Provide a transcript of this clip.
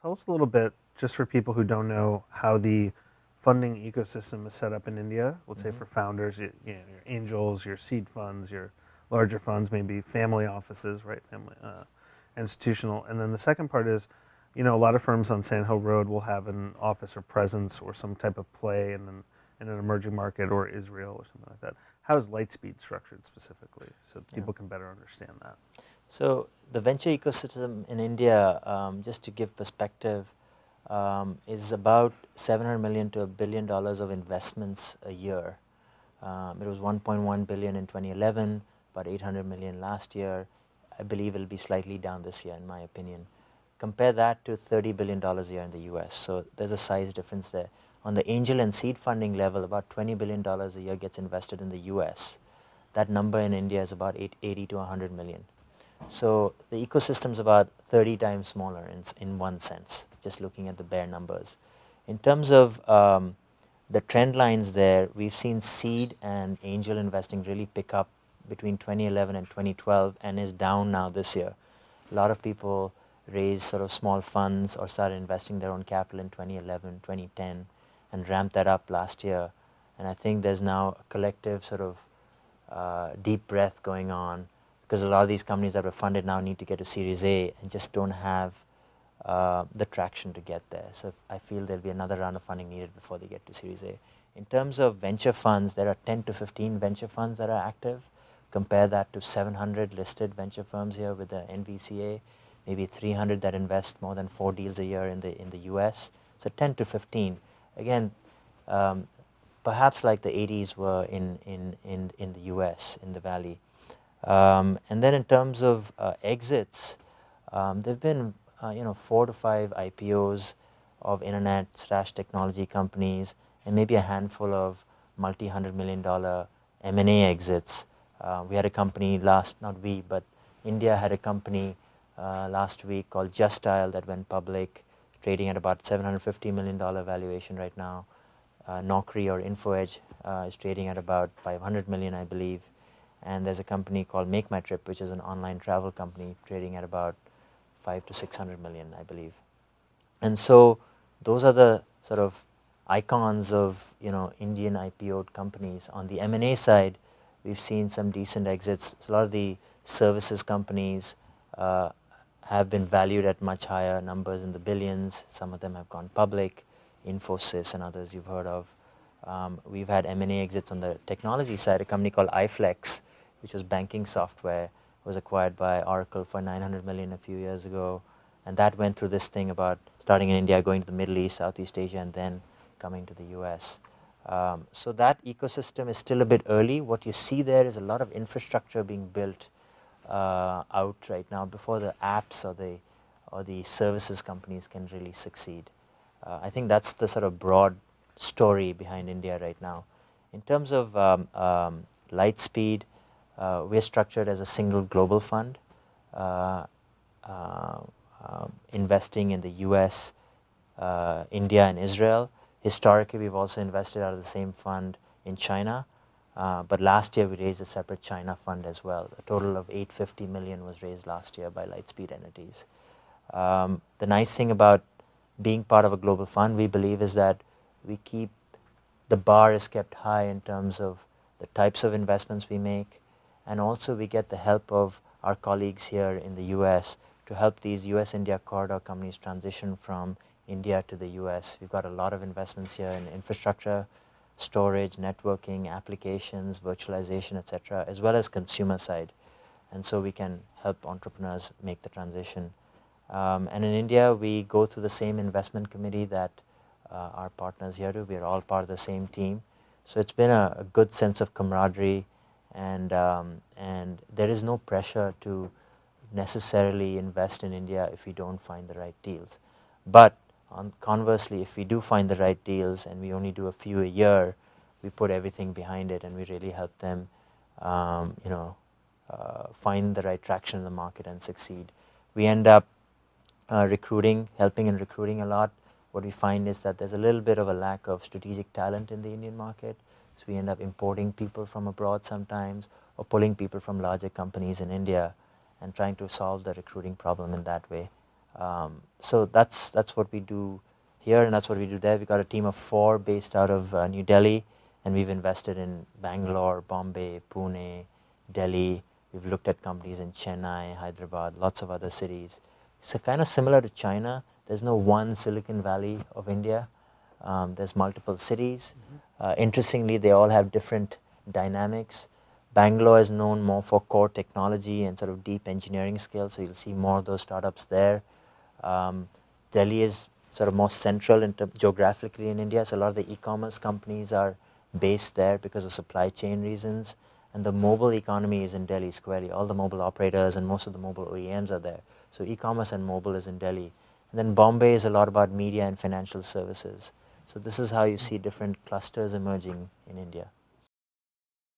tell us a little bit, just for people who don't know, how the funding ecosystem is set up in India. Let's say for founders, your angels, your seed funds, your larger funds, maybe family offices, right? Family, institutional. And then the second part is, a lot of firms on Sand Hill Road will have an office or presence or some type of play in an emerging market or Israel or something like that. How is Lightspeed structured specifically so people can better understand that? So the venture ecosystem in India, just to give perspective, is about 700 million to $1 billion of investments a year. It was 1.1 billion in 2011, about 800 million last year. I believe it'll be slightly down this year, in my opinion. Compare that to $30 billion a year in the US. So there's a size difference there. On the angel and seed funding level, about $20 billion a year gets invested in the US. That number in India is about 80 to 100 million. So the ecosystem is about 30 times smaller in one sense, just looking at the bare numbers. In terms of the trend lines there, we've seen seed and angel investing really pick up between 2011 and 2012 and is down now this year. A lot of people raised sort of small funds or started investing their own capital in 2011, 2010 and ramped that up last year. And I think there's now a collective sort of deep breath going on, because a lot of these companies that were funded now need to get to Series A and just don't have the traction to get there. So I feel there'll be another round of funding needed before they get to Series A. In terms of venture funds, there are 10 to 15 venture funds that are active. Compare that to 700 listed venture firms here with the NVCA, maybe 300 that invest more than 4 deals a year in the US. So 10 to 15. Again, perhaps like the 80s were in the US, in the Valley. And then in terms of exits, there've been 4 to 5 IPOs of internet/technology companies, and maybe a handful of multi-$100 million M&A exits. We had a company but India had a company last week called Justile that went public, trading at about $750 million valuation right now. Naukri or InfoEdge is trading at about 500 million, I believe. And there's a company called Make My Trip, which is an online travel company, trading at about 5 to 600 million, I believe. And so those are the sort of icons of Indian IPO'd companies. On the M&A side, we've seen some decent exits. So a lot of the services companies have been valued at much higher numbers in the billions. Some of them have gone public, Infosys and others you've heard of. We've had M&A exits on the technology side. A company called iFlex, which was banking software, was acquired by Oracle for 900 million a few years ago. And that went through this thing about starting in India, going to the Middle East, Southeast Asia, and then coming to the US. So that ecosystem is still a bit early. What you see there is a lot of infrastructure being built out right now before the apps or the services companies can really succeed. I think that's the sort of broad story behind India right now. In terms of Lightspeed, we're structured as a single global fund, investing in the US, India, and Israel. Historically, we've also invested out of the same fund in China, but last year we raised a separate China fund as well. A total of 850 million was raised last year by Lightspeed entities. The nice thing about being part of a global fund, we believe, is that the bar is kept high in terms of the types of investments we make, and also we get the help of our colleagues here in the US to help these US-India corridor companies transition from India to the US. We've got a lot of investments here in infrastructure, storage, networking, applications, virtualization, etc., as well as consumer side. And so we can help entrepreneurs make the transition. And in India, we go through the same investment committee that our partners here do. We are all part of the same team. So it's been a good sense of camaraderie, and there is no pressure to necessarily invest in India if we don't find the right deals. But conversely, if we do find the right deals and we only do a few a year, we put everything behind it and we really help them find the right traction in the market and succeed. We end up helping in recruiting a lot. What we find is that there's a little bit of a lack of strategic talent in the Indian market. So we end up importing people from abroad sometimes, or pulling people from larger companies in India and trying to solve the recruiting problem in that way. So that's what we do here, and that's what we do there. We got a team of 4 based out of New Delhi, and we've invested in Bangalore, Bombay, Pune, Delhi. We've looked at companies in Chennai, Hyderabad, lots of other cities. So kind of similar to China. There's no one Silicon Valley of India. There's multiple cities. Interestingly, they all have different dynamics. Bangalore is known more for core technology and sort of deep engineering skills, so you'll see more of those startups there. Delhi is sort of more central geographically in India, so a lot of the e-commerce companies are based there because of supply chain reasons. And the mobile economy is in Delhi squarely. All the mobile operators and most of the mobile OEMs are there. So e-commerce and mobile is in Delhi. And then Bombay is a lot about media and financial services. So this is how you see different clusters emerging in India.